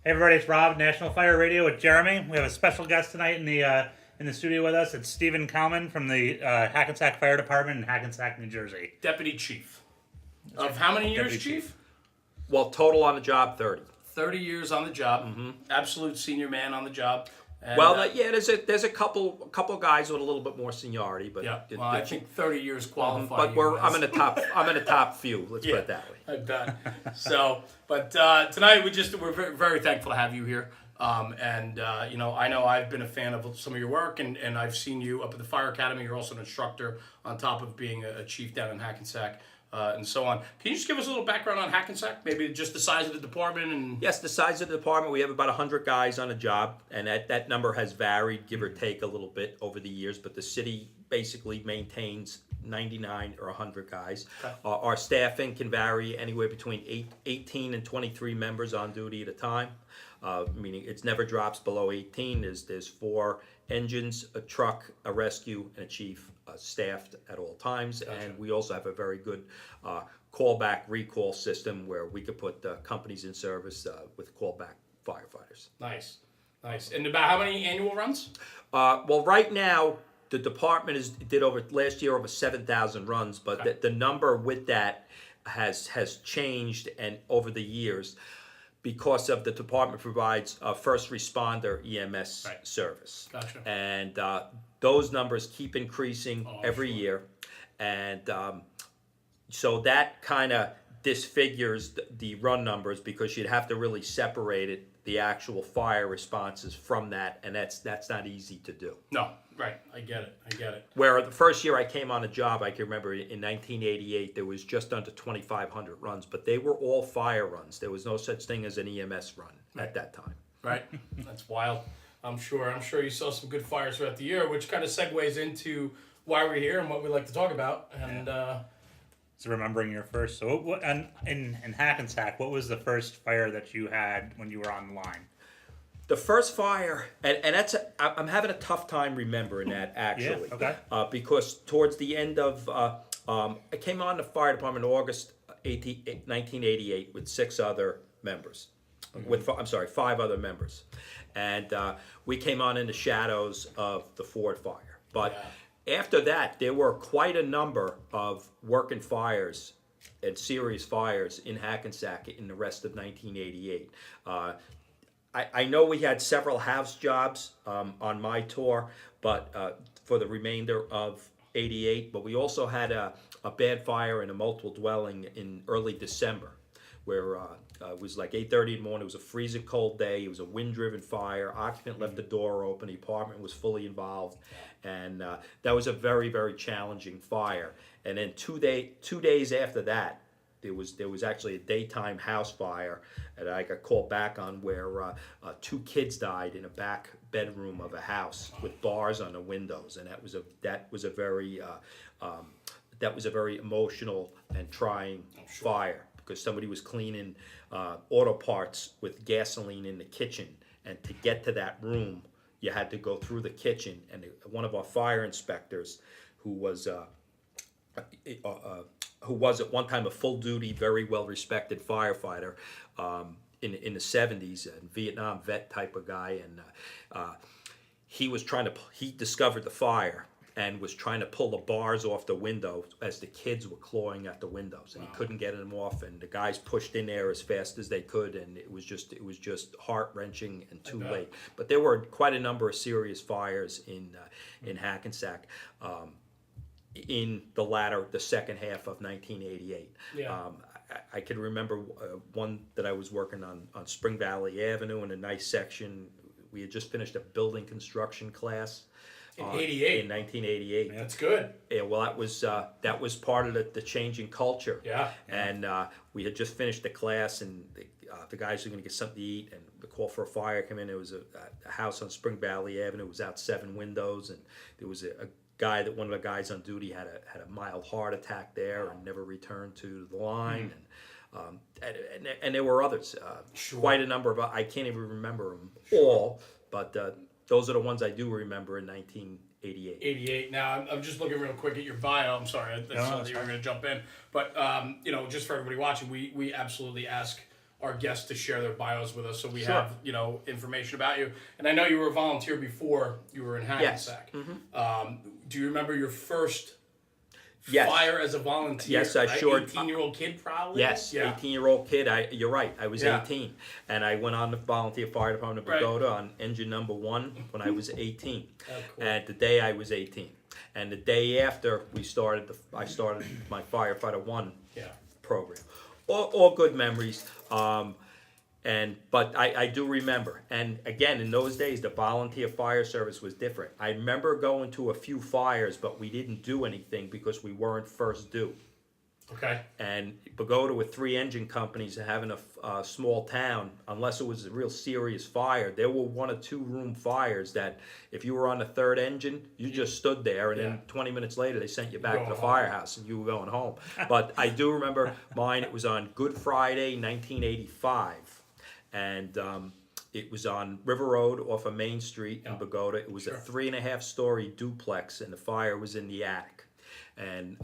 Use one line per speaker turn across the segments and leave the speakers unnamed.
Hey everybody, it's Rob, National Fire Radio with Jeremy. We have a special guest tonight in the studio with us. It's Stephen Kalman from the Hackensack Fire Department in Hackensack, New Jersey.
Deputy Chief. Of how many years,
Deputy
Chief?
Well, total on the job, 30.
30 years on the job. Mm-hmm. Absolute senior man on the job. And,
There's a couple guys with a little bit more seniority, but
yeah. Well, I think 30 years qualify.
But I'm in the top few. Let's put it that way.
I bet. Tonight we're very, very thankful to have you here. I know I've been a fan of some of your work, and I've seen you up at the Fire Academy. You're also an instructor on top of being a chief down in Hackensack. And so on. Can you just give us a little background on Hackensack? Maybe just the size of the department and
Yes, the size of the department. We have about 100 guys on a job, and that number has varied, give or take a little bit over the years. But the city basically maintains 99 or 100 guys.
Okay.
Our staffing can vary anywhere between 18 and 23 members on duty at a time. Meaning it never drops below 18. There's 4 engines, a truck, a rescue, and a chief staffed at all times.
Gotcha.
And we also have a very good callback recall system where we could put companies in service with callback firefighters.
Nice. And about how many annual runs?
Well, right now the department did last year over 7,000 runs, but
Okay.
the number with that has changed and over the years. Because of the department provides a first responder EMS
Right.
service.
Gotcha.
And those numbers keep increasing every
sure.
year. And so that kind of disfigures the run numbers because you'd have to really separate the actual fire responses from that. And that's not easy to do.
No, right. I get it.
Where the first year I came on a job, I can remember in 1988, there was just under 2,500 runs, but they were all fire runs. There was no such thing as an EMS run at that time.
Right. That's wild. I'm sure you saw some good fires throughout the year, which kind of segues into why we're here and what we like to talk about. And
So remembering your first, in Hackensack, what was the first fire that you had when you were on the line?
The first fire, and I'm having a tough time remembering that actually.
Yeah, okay.
Because towards the end of, I came on the fire department in August 1988 with 6 other members. Mm-hmm. 5 other members. And we came on in the shadows of the Ford fire. But after that, there were quite a number of working fires and serious fires in Hackensack in the rest of 1988. I know we had several house jobs on my tour, but for the remainder of '88. But we also had a bad fire in a multiple dwelling in early December, where it was like 8:30 in the morning. It was a freezing cold day. It was a wind-driven fire. Occupant left the door open. The apartment was fully involved, and that was a very, very challenging fire. And then 2 days after that, there was actually a daytime house fire that I got called back on where 2 kids died in a back bedroom of a house with bars on the windows, and that was a very emotional and trying fire because somebody was cleaning auto parts with gasoline in the kitchen, and to get to that room you had to go through the kitchen, and one of our fire inspectors who was at one time a full-duty, very well-respected firefighter in the 70s, a Vietnam vet type of guy, and he discovered the fire and was trying to pull the bars off the window as the kids were clawing at the windows, and he couldn't get them off, and the guys pushed in there as fast as they could, and it was just heart-wrenching and too late. But there were quite a number of serious fires in Hackensack. In the second half of 1988.
Yeah.
I can remember one that I was working on Spring Valley Avenue in a nice section. We had just finished a building construction class.
In 88?
In 1988.
That's good.
Yeah, well, that was part of the changing culture.
Yeah.
And we had just finished the class, and the guys were going to get something to eat, and the call for a fire came in. It was a house on Spring Valley Avenue. It was out 7 windows, and there was a guy that one of the guys on duty had a mild heart attack there and never returned to the line, and there were others, quite a number of. I can't even remember them all, but those are the ones I do remember in 1988.
88. Now I'm just looking real quick at your bio. I'm sorry, I thought you were going to jump in, but just for everybody watching, we absolutely ask our guests to share their bios with us, so we
Sure.
have information about you. And I know you were a volunteer before you were in
Yes.
Hackensack. Do you remember your first
Yes.
fire as a volunteer?
Yes, I sure.
18-year-old kid, probably.
Yes,
Yeah.
18-year-old kid. You're right. I was
Yeah.
18, and I went on the volunteer fire department of
Right.
Pagoda on engine number 1 when I was 18.
Oh, cool.
And the day I was 18, and the day after I started my firefighter 1
Yeah.
program. All good memories. But I do remember, and again, in those days, the volunteer fire service was different. I remember going to a few fires, but we didn't do anything because we weren't first due.
Okay.
And Pagoda, with 3 engine companies and having a small town, unless it was a real serious fire, there were 1 or 2 room fires that if you were on the 3rd engine, you just stood there, and
Yeah.
then 20 minutes later they sent you back
Going
to the
home.
firehouse and you were going home. But I do remember mine. It was on Good Friday, 1985, and it was on River Road off of Main Street in
Yeah.
Pagoda. It was
Sure.
a 3.5-story duplex, and the fire was in the attic. And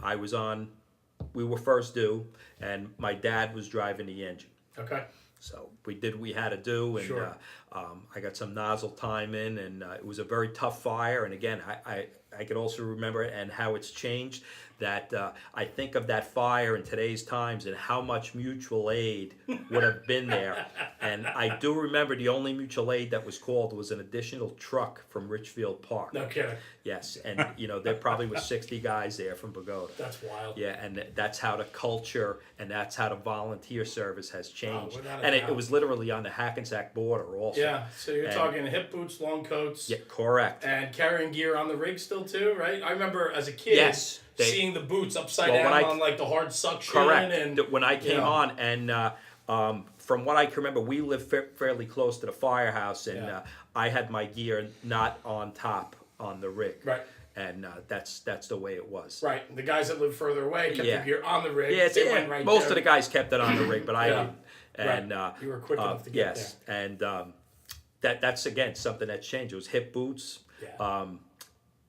we were first due, and my dad was driving the engine.
Okay.
So we did what we had to do, and
Sure.
I got some nozzle time in, and it was a very tough fire. And again, I could also remember it and how it's changed. That I think of that fire in today's times and how much mutual aid would have been there. And I do remember the only mutual aid that was called was an additional truck from Richfield Park.
No kidding.
Yes, and there probably was 60 guys there from Pagoda.
That's wild.
Yeah, and that's how the culture and that's how the volunteer service has changed.
without a
And it
doubt.
was literally on the Hackensack border also.
Yeah. So you're
And-
talking hip boots, long coats.
Yeah, correct.
And carrying gear on the rig still too, right? I remember as a kid
Yes,
seeing the boots upside
Well, when
down
I-
on like the hard suction.
Correct.
And
When I came
know.
on, and from what I can remember, we lived fairly close to the firehouse, and
Yeah.
I had my gear not on top on the rig.
Right.
And that's the way it was.
Right. The guys that live further away kept
Yeah.
their gear on the rig.
Yeah,
they went right
most
there.
of the guys kept it on the rig, but I
Yeah.
didn't. And
Right. You were quick enough to get
yes, and that's again something that's changed. It was hip boots,
Yeah.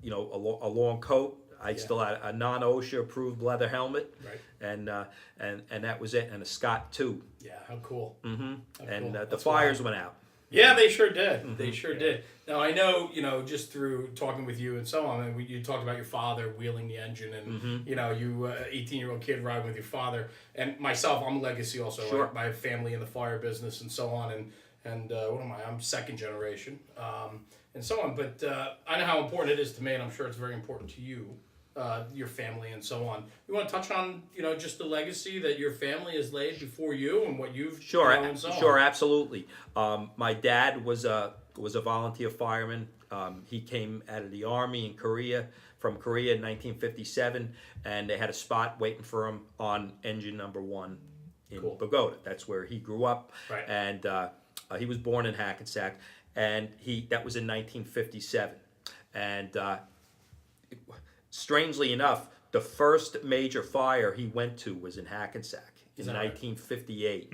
a long coat. I still had a non-OSHA approved leather helmet,
Right.
and that was it, and a Scott too.
Yeah. How cool.
Mm-hmm. And
cool.
the
That's
fires went out.
Yeah, they sure did.
Mm-hmm.
They sure did. Now I know, just through talking with you and so on, and you talked about your father wheeling the engine, and
Mm-hmm.
you 18-year-old kid riding with your father, and myself, I'm a legacy also.
Sure.
I have family in the fire business and so on, and what am I? I'm second generation, and so on. But I know how important it is to me, and I'm sure it's very important to you. Your family and so on. You want to touch on, just the legacy that your family has laid before you and what you've
Sure,
and so
sure,
on.
absolutely. My dad was a volunteer fireman. He came out of the Army from Korea in 1957, and they had a spot waiting for him on engine number 1 in
Cool.
Pagoda. That's where he grew up,
Right.
and he was born in Hackensack, and that was in 1957, and strangely enough, the first major fire he went to was in Hackensack in
that right?
1958.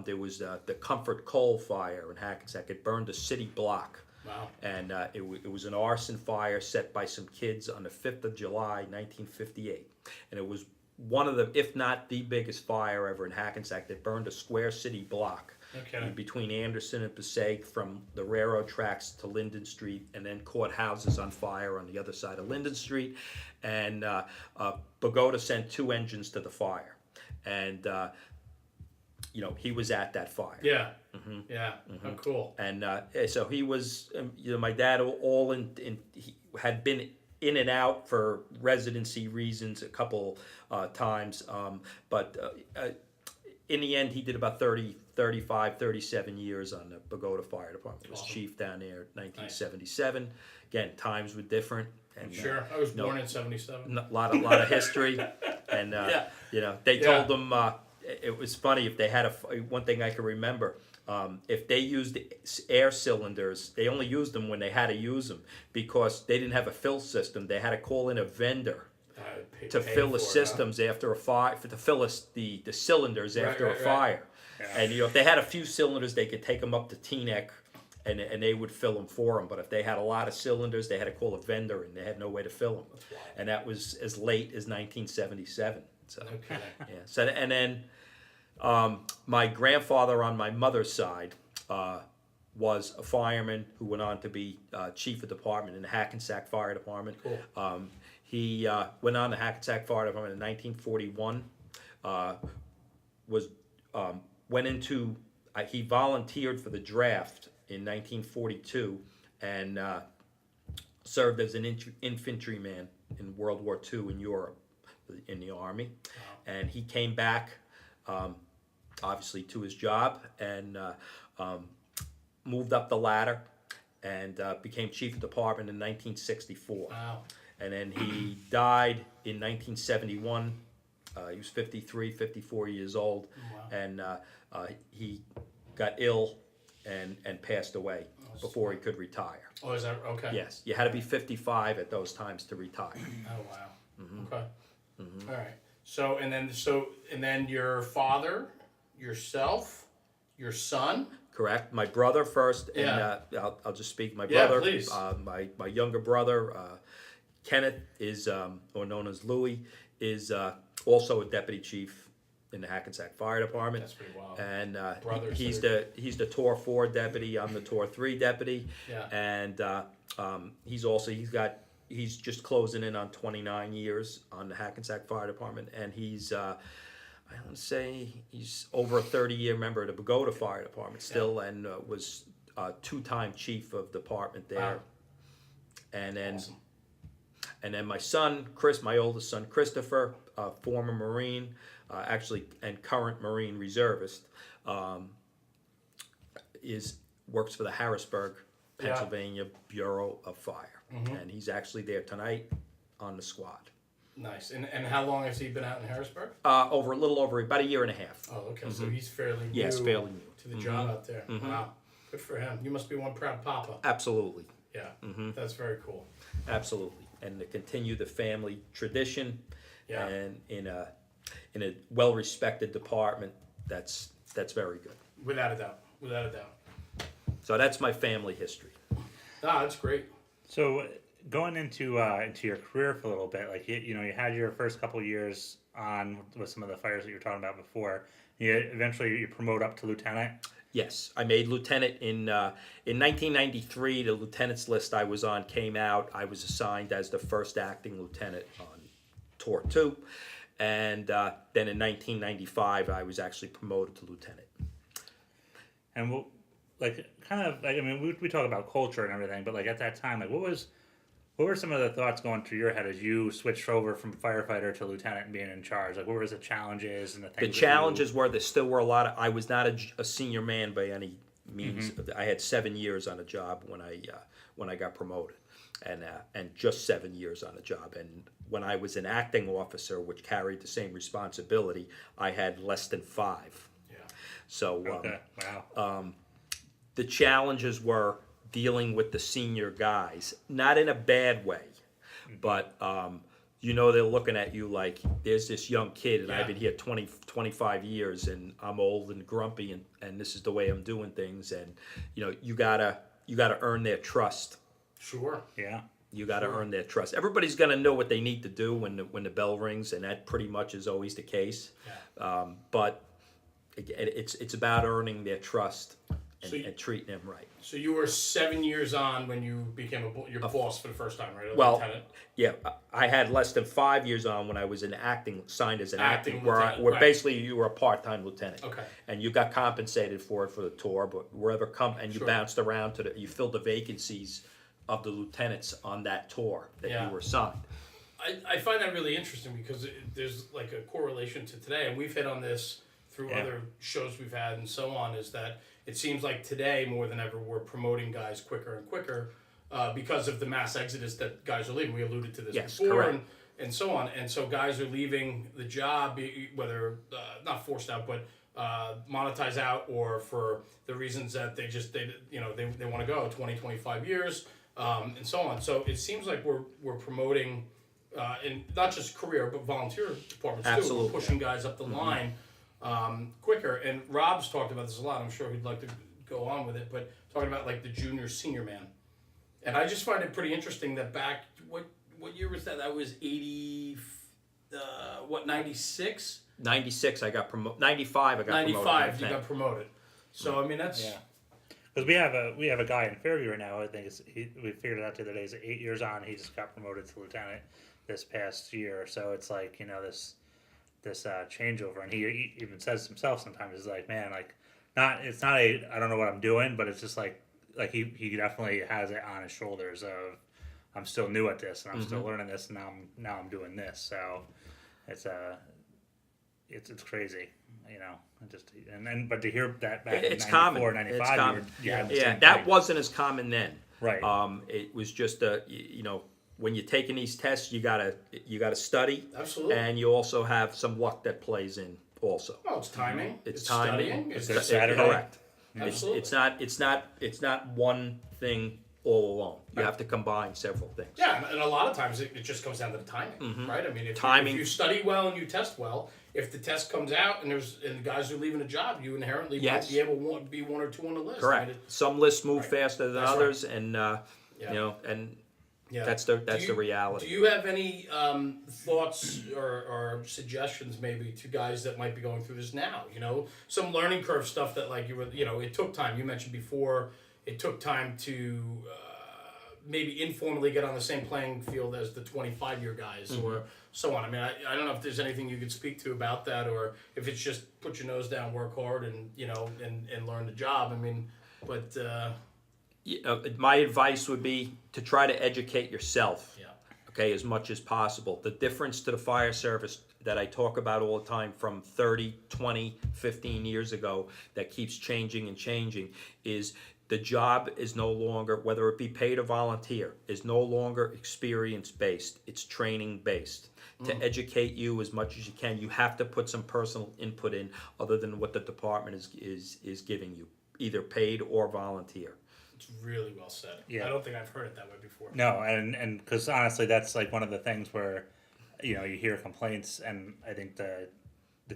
There was the Comfort Coal fire in Hackensack. It burned a city block.
Wow.
And it was an arson fire set by some kids on the 5th of July, 1958. And it was one of the, if not the biggest fire ever in Hackensack that burned a square city block.
Okay.
Between Anderson and Passaic, from the railroad tracks to Linden Street, and then caught houses on fire on the other side of Linden Street. And Pagoda sent 2 engines to the fire. And, he was at that fire.
Yeah. Yeah. How cool.
And so he was, my dad he had been in and out for residency reasons a couple times. But in the end, he did about 35, 37 years on the Pagoda Fire Department. He was chief down there in 1977. Again, times were different. And,
Sure. I was born in 77.
a lot of history. And,
Yeah.
they told them, it was funny, if they had one thing I can remember, if they used air cylinders, they only used them when they had to use them because they didn't have a fill system. They had to call in a vendor to fill the systems after a fire, to fill the cylinders after a fire.
Yeah.
And if they had a few cylinders, they could take them up to Teaneck, and they would fill them for them. But if they had a lot of cylinders, they had to call a vendor, and they had no way to fill them. And that was as late as 1977. So
Okay.
yeah. So and then My grandfather on my mother's side was a fireman who went on to be chief of department in the Hackensack Fire Department.
Cool.
He went on the Hackensack Fire Department in 1941. He volunteered for the draft in 1942 and served as an infantryman in World War II in Europe in the Army. Wow. And he came back, obviously, to his job and moved up the ladder and became chief of department in 1964.
Wow.
And then he died in 1971. He was 54 years old.
Wow.
And he got ill and passed away before he could retire.
Oh, is that okay?
Yes, you had to be 55 at those times to retire.
Oh wow. Okay. All right. So and then your father, yourself, your son.
Correct. My brother first, and
Yeah.
I'll just speak. My
Yeah,
brother,
please.
my younger brother, Kenneth is, or known as Louis, is also a deputy chief in the Hackensack Fire Department.
That's pretty wild.
And
Brothers
he's
that
the Tor 4 deputy. I'm the Tor 3 deputy.
Yeah.
And he's just closing in on 29 years on the Hackensack Fire Department, and he's I want to say he's over a 30-year member of the Pagoda Fire Department still, and was two-time chief of department there.
Wow.
And then
Awesome.
and then my son, Chris, my oldest son, Christopher, former Marine, actually, and current Marine reservist, works for the Harrisburg, Pennsylvania Bureau of Fire. And he's actually there tonight on the squad.
Nice. And how long has he been out in Harrisburg?
Over about a year and a half.
Oh, okay. So he's fairly new.
Yes, fairly new.
To the job out there. Wow. Good for him. You must be one proud papa.
Absolutely.
Yeah. That's very cool.
Absolutely. And to continue the family tradition,
Yeah.
and in a well-respected department, that's very good.
Without a doubt. Without a doubt.
So that's my family history.
Ah, that's great.
So going into your career for a little bit, like you had your first couple years on with some of the fires that you were talking about before. Eventually you promote up to lieutenant.
Yes, I made lieutenant in 1993. The lieutenant's list I was on came out. I was assigned as the first acting lieutenant on Tor 2, and then in 1995 I was actually promoted to lieutenant.
And we talk about culture and everything, but like at that time, like what were some of the thoughts going through your head as you switched over from firefighter to lieutenant and being in charge? Like what were the challenges and the things?
The challenges were there still were a lot of. I was not a senior man by any means. I had 7 years on a job when I got promoted, and just 7 years on a job. And when I was an acting officer, which carried the same responsibility, I had less than 5.
Yeah.
So
Okay. Wow.
the challenges were dealing with the senior guys, not in a bad way, but they're looking at you like there's this young kid and I've been here 25 years and I'm old and grumpy and this is the way I'm doing things, and you gotta earn their trust.
Sure.
Yeah.
You gotta earn their trust. Everybody's gonna know what they need to do when the bell rings, and that pretty much is always the case.
Yeah.
But it's about earning their trust
So
and treating them right.
So you were 7 years on when you became your boss for the first time, right?
Well,
lieutenant?
yeah, I had less than 5 years on when I was signed as an acting, where
lieutenant, right.
basically you were a part-time lieutenant.
Okay.
And you got compensated for it for the tour, but you
Sure.
bounced around you filled the vacancies of the lieutenants on that tour that you were assigned.
I find that really interesting because there's like a correlation to today, and we've hit on this through other shows we've had and so on, is that it seems like today more than ever we're promoting guys quicker and quicker because of the mass exodus that guys are leaving. We alluded to this before,
correct.
and so on. And so guys are leaving the job, whether not forced out, but monetized out, or for the reasons that they want to go 20, 25 years, and so on. So it seems like we're promoting, in not just career but volunteer departments too.
Absolutely.
We're pushing guys up the line quicker. And Rob's talked about this a lot. I'm sure he'd like to go on with it, but talking about like the junior senior man. And I just find it pretty interesting that back, what year was that? That was 96?
96 I got promoted. 95 I got promoted.
95 you got promoted. So I mean that's
Yeah. Because we have a guy in Fairview right now. I think we figured it out the other day. He's 8 years on. He just got promoted to lieutenant this past year. So it's like, you know, this changeover, and he even says himself sometimes, he's like, man, like, it's not a I don't know what I'm doing, but it's just like he definitely has it on his shoulders of I'm still new at this, and I'm still learning this, and now I'm doing this. So it's crazy, you know. But to hear that back
It's
in 94,
common.
95,
It's common.
you had the
Yeah,
same
that
thing.
wasn't as common then.
Right.
It was just you know, when you're taking these tests, you gotta study,
absolutely.
and you also have some luck that plays in also.
Well, it's timing.
It's
studying.
timing.
It's
It's Saturday.
Correct.
Absolutely.
It's not one thing all alone. You have to combine several things.
Yeah, and a lot of times it just comes down to the timing, right? I mean,
Timing.
if you study well and you test well, if the test comes out and the guys are leaving a job, you inherently
Yes.
might be able to be one or two on the list.
Correct.
I mean,
Some lists move
Right.
faster than
That's right.
others, and you know, and
yeah.
that's the reality.
Do you have any thoughts or suggestions maybe to guys that might be going through this now? You know, some learning curve stuff that like it took time. You mentioned before it took time to maybe informally get on the same playing field as the 25-year guys or so on. I mean, I don't know if there's anything you could speak to about that, or if it's just put your nose down, work hard, and and learn the job. I mean, but
My advice would be to try to educate yourself.
yeah,
Okay, as much as possible. The difference to the fire service that I talk about all the time from 30, 20, 15 years ago that keeps changing and changing is the job is no longer, whether it be paid or volunteer, is no longer experience-based. It's training-based. To educate you as much as you can, you have to put some personal input in other than what the department is giving you, either paid or volunteer.
it's really well said.
Yeah.
I don't think I've heard it that way before.
No, and because honestly, that's like one of the things where, you know, you hear complaints, and I think the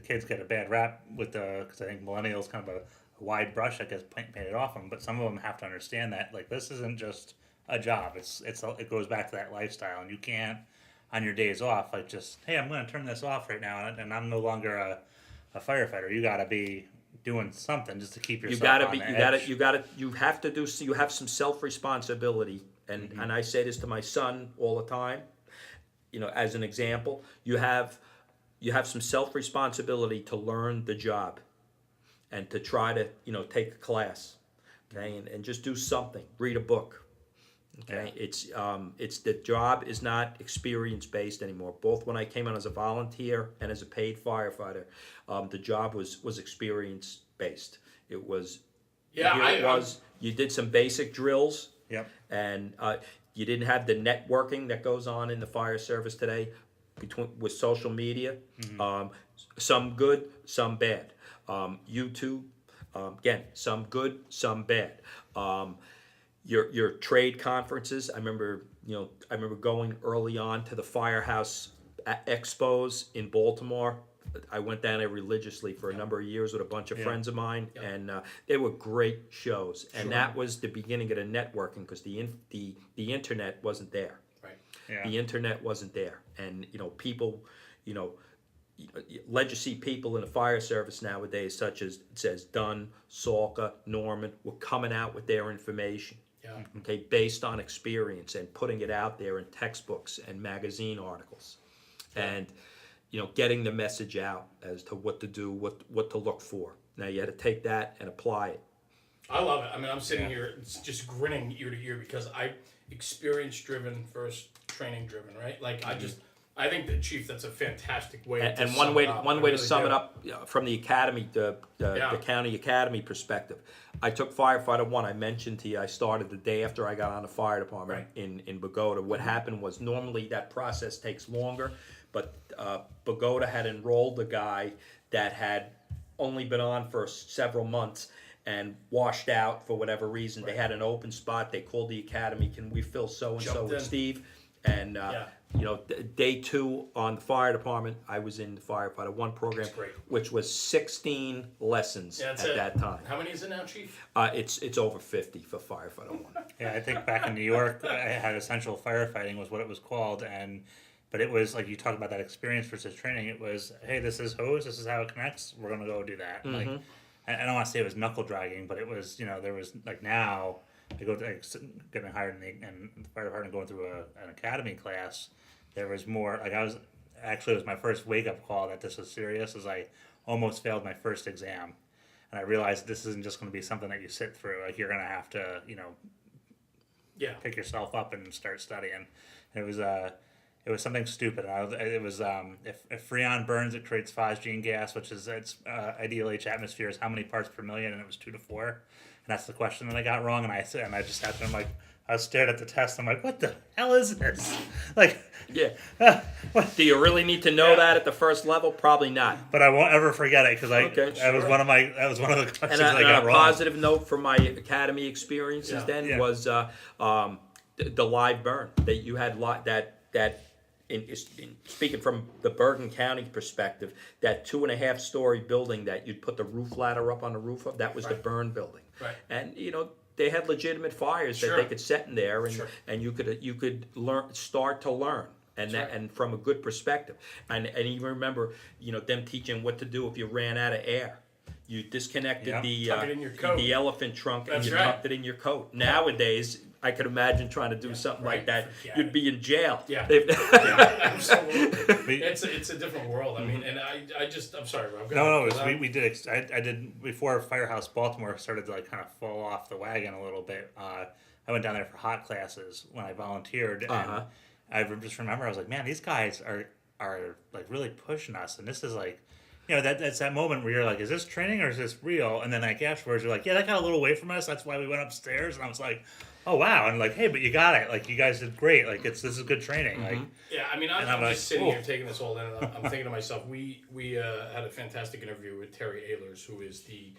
kids get a bad rap with because I think millennials kind of a wide brush that gets painted off them, but some of them have to understand that like this isn't just a job. It goes back to that lifestyle, and you can't on your days off like just, hey, I'm going to turn this off right now, and I'm no longer a firefighter. You got to be doing something just to keep yourself
You have some self-responsibility, and I say this to my son all the time, you know, as an example. You have some self-responsibility to learn the job and to try to, you know, take a class, okay, and just do something, read a book. Okay, it's the job is not experience based anymore. Both when I came in as a volunteer and as a paid firefighter, the job was experience based. It was you did some basic drills.
Yep.
And you didn't have the networking that goes on in the fire service today with social media. Some good, some bad. YouTube, again, some good, some bad. Your trade conferences. I remember going early on to the firehouse expos in Baltimore. I went down there religiously for a number of years with a bunch of friends of mine, and they were great shows. And that was the beginning of the networking because the internet wasn't there.
Right.
Yeah.
The internet wasn't there, and people, you see people in the fire service nowadays, such as it says Dunn, Salka, Norman, were coming out with their information.
Yeah.
Okay, based on experience and putting it out there in textbooks and magazine articles, and getting the message out as to what to do, what to look for. Now you had to take that and apply it.
I love it. I mean, I'm sitting here just grinning ear to ear because experience driven versus training driven, right? Like I think the Chief, that's a fantastic way.
And one way to sum it up from the academy, the county academy perspective. I took firefighter 1. I mentioned to you I started the day after I got on the fire department in Bogota. What happened was normally that process takes longer, but Bogota had enrolled a guy that had only been on for several months and washed out for whatever reason. They had an open spot. They called the academy. Can we fill so and so with Steve? And day 2 on the fire department, I was in the firefighter 1 program, which was 16 lessons at that time.
How many is it now, Chief?
It's over 50 for firefighter 1.
Yeah, I think back in New York, I had essential firefighting was what it was called, and But it was like you talk about that experience versus training. It was, hey, this is hose. This is how it connects. We're gonna go do that. Like, I don't want to say it was knuckle dragging, but it was, there was like now I go to getting hired in the fire department, going through an academy class. There was more like it was my first wake up call that this was serious. As I almost failed my first exam, and I realized this isn't just going to be something that you sit through. Like you're going to have to, pick yourself up and start studying. And it was something stupid. It was if Freon burns, it creates phosgene gas, which is its ideal H atmosphere is how many parts per million, and it was 2 to 4. And that's the question that I got wrong. And I just sat there. I'm like, I was stared at the test. I'm like, what the hell is this? Like,
Yeah. Do you really need to know that at the first level? Probably not.
But I won't ever forget it because that was one of the questions I got wrong.
A positive note from my academy experiences was the live burn that you had in speaking from the Bergen County perspective, that 2.5-story building that you'd put the roof ladder up on the roof of, that was the burn building.
Right.
And they had legitimate fires that they could set in there, and you could start to learn. And from a good perspective, and even remember, them teaching what to do if you ran out of air. You disconnected
Tuck it in your coat.
the elephant trunk and you
right.
tucked it in your coat. Nowadays, I could imagine trying to do something like that. You'd be in jail.
Yeah, absolutely. It's a different world. I mean, and I'm sorry, Rob.
No, we did. I did before Firehouse Baltimore started to like kind of fall off the wagon a little bit. I went down there for hot classes when I volunteered, and I just remember I was like, man, these guys are like really pushing us, and this is like, that's that moment where you're like, is this training or is this real? And then like afterwards, you're like, yeah, that got a little away from us. That's why we went upstairs, and I was like, oh wow, and like, hey, but you got it. Like you guys did great. Like this is good training. Like
yeah, I mean, I'm just sitting here taking this all in, and I'm thinking to myself, we had a fantastic interview with Terry Ehlers, who is the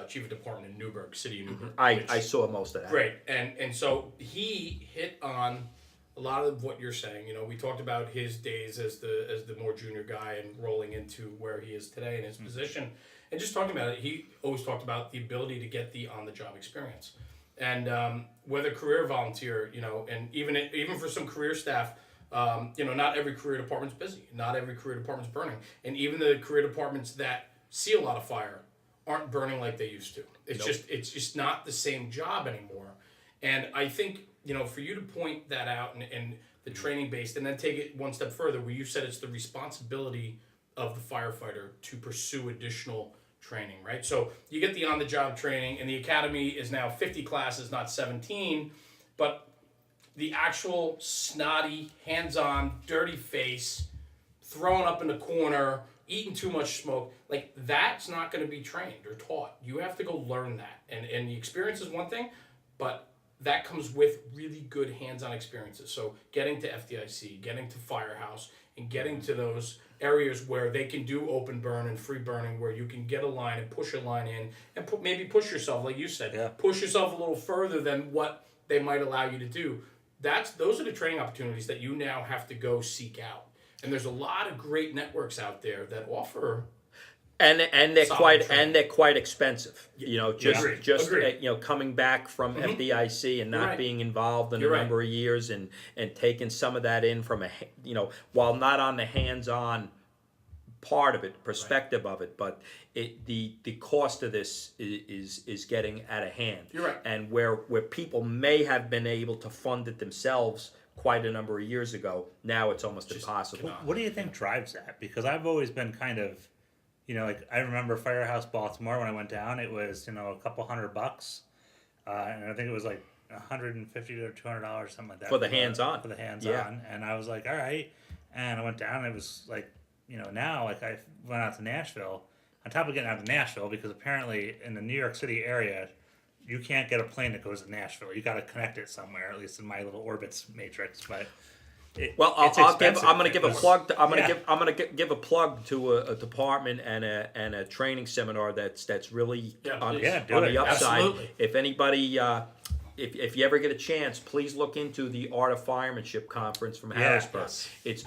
chief of department in Newburgh, city of Newburgh.
I saw most of that.
Great, and so he hit on a lot of what you're saying. We talked about his days as the more junior guy and rolling into where he is today in his position, and just talking about it. He always talked about the ability to get the on-the-job experience, and whether career volunteer, and even for some career staff, not every career department's busy, not every career department's burning, and even the career departments that see a lot of fire aren't burning like they used to. It's just not the same job anymore, and I think. For you to point that out and the training based, and then take it one step further, where you said it's the responsibility of the firefighter to pursue additional training, right? So you get the on-the-job training, and the academy is now 50 classes, not 17, but the actual snotty, hands-on, dirty face, thrown up in the corner, eating too much smoke, like that's not going to be trained or taught. You have to go learn that, and the experience is one thing, but that comes with really good hands-on experiences. So getting to FDIC, getting to Firehouse, and getting to those areas where they can do open burn and free burning, where you can get a line and push a line in and maybe push yourself, like you said, push yourself a little further than what they might allow you to do. Those are the training opportunities that you now have to go seek out. And there's a lot of great networks out there that offer.
And they're quite expensive.
Agreed.
Coming back from FDIC and not being involved in a number of years and taking some of that in from while not on the hands-on part of it, perspective of it, but the cost of this is getting out of hand.
You're right.
And where people may have been able to fund it themselves quite a number of years ago, now it's almost impossible.
What do you think drives that? Because I've always been kind of. I remember Firehouse Baltimore when I went down. It was a couple $100, and I think it was like $150 to $200, something like that
for the hands-on.
For the hands-on, and I was like, all right. And I went down. And it was like, now like I went out to Nashville. On top of getting out to Nashville, because apparently in the New York City area, you can't get a plane that goes to Nashville. You got to connect it somewhere. At least in my little orbits matrix, but.
I'm going to give a plug. I'm going to give a plug to a department and a training seminar that's really on the upside.
Absolutely.
If anybody, if you ever get a chance, please look into the Art of Firemanship conference from Harrisburg. It's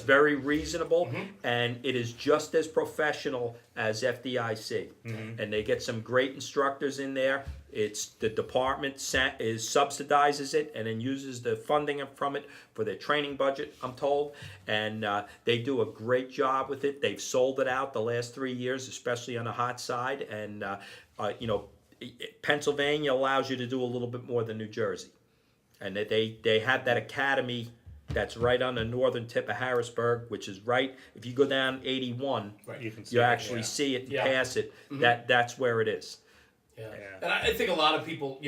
very reasonable, and it is just as professional as FDIC. And they get some great instructors in there. It's the department subsidizes it and then uses the funding from it for their training budget, I'm told. And they do a great job with it. They've sold it out the last 3 years, especially on the hot side. And, Pennsylvania allows you to do a little bit more than New Jersey. And they have that academy that's right on the northern tip of Harrisburg, which is right, if you go down 81,
Right.
You can see
you
it,
actually
yeah.
see it and
Yeah.
pass it.
Mm-hmm.
That's where it is.
Yeah.
Yeah.
And I think a lot of people,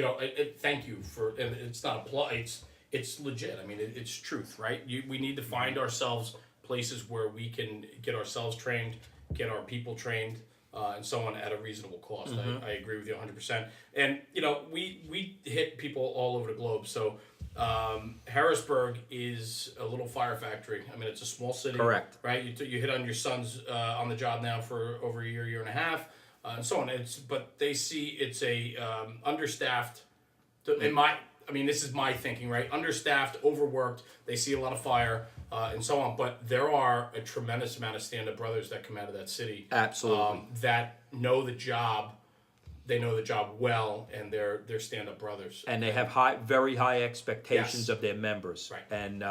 thank you for, and it's not a plot, it's legit. I mean, it's truth, right? We need to find ourselves places where we can get ourselves trained, get our people trained, and so on at a reasonable cost.
Mm-hmm.
I agree with you 100%. And, we hit people all over the globe. So, Harrisburg is a little fire factory. I mean, it's a small city.
Correct.
Right? You hit on your son's on the job now for over a year and a half. And so on. But they see it's a understaffed. This is my thinking, right? Understaffed, overworked. They see a lot of fire and so on. But there are a tremendous amount of stand-up brothers that come out of that city.
Absolutely.
That know the job. They know the job well, and they're stand-up brothers.
And they have very high expectations
Yes.
of their members.
Right.
And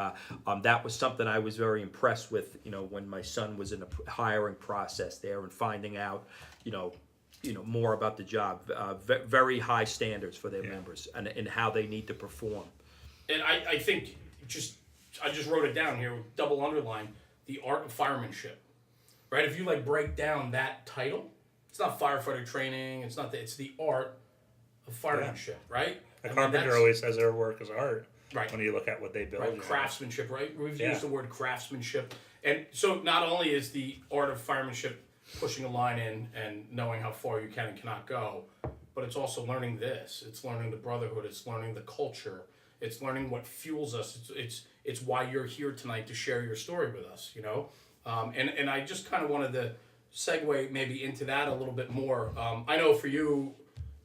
that was something I was very impressed with, when my son was in the hiring process there and finding out, more about the job. Very high standards for their members and how they need to perform.
And I think I just wrote it down here, double underline, the art of firemanship. Right? If you break down that title, it's not firefighter training, it's the art of firemanship, right?
A carpenter always says their work is art.
Right.
When you look at what they build.
Right, craftsmanship, right? We've
Yeah.
used the word craftsmanship. And so not only is the art of firemanship pushing a line in and knowing how far you can and cannot go, but it's also learning this. It's learning the brotherhood. It's learning the culture. It's learning what fuels us. It's why you're here tonight to share your story with us, And I just kind of wanted to segue maybe into that a little bit more. I know for you,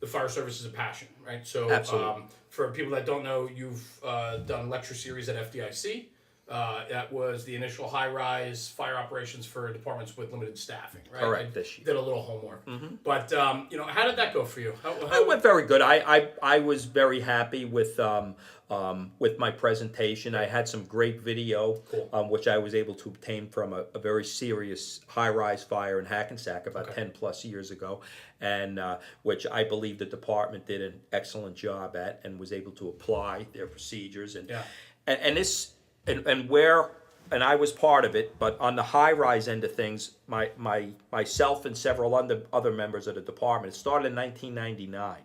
the fire service is a passion, right? So
Absolutely.
For people that don't know, you've done lecture series at FDIC. That was the initial high-rise fire operations for departments with limited staffing, right?
Correct,
I
this year.
did a little homework. But, how did that go for you?
It went very good. I was very happy with my presentation. I had some great video,
Cool.
which I was able to obtain from a very serious high-rise fire in Hackensack about 10 plus years ago, and which I believe the department did an excellent job at and was able to apply their procedures and and I was part of it, but on the high-rise end of things, myself and several other members of the department, it started in 1999,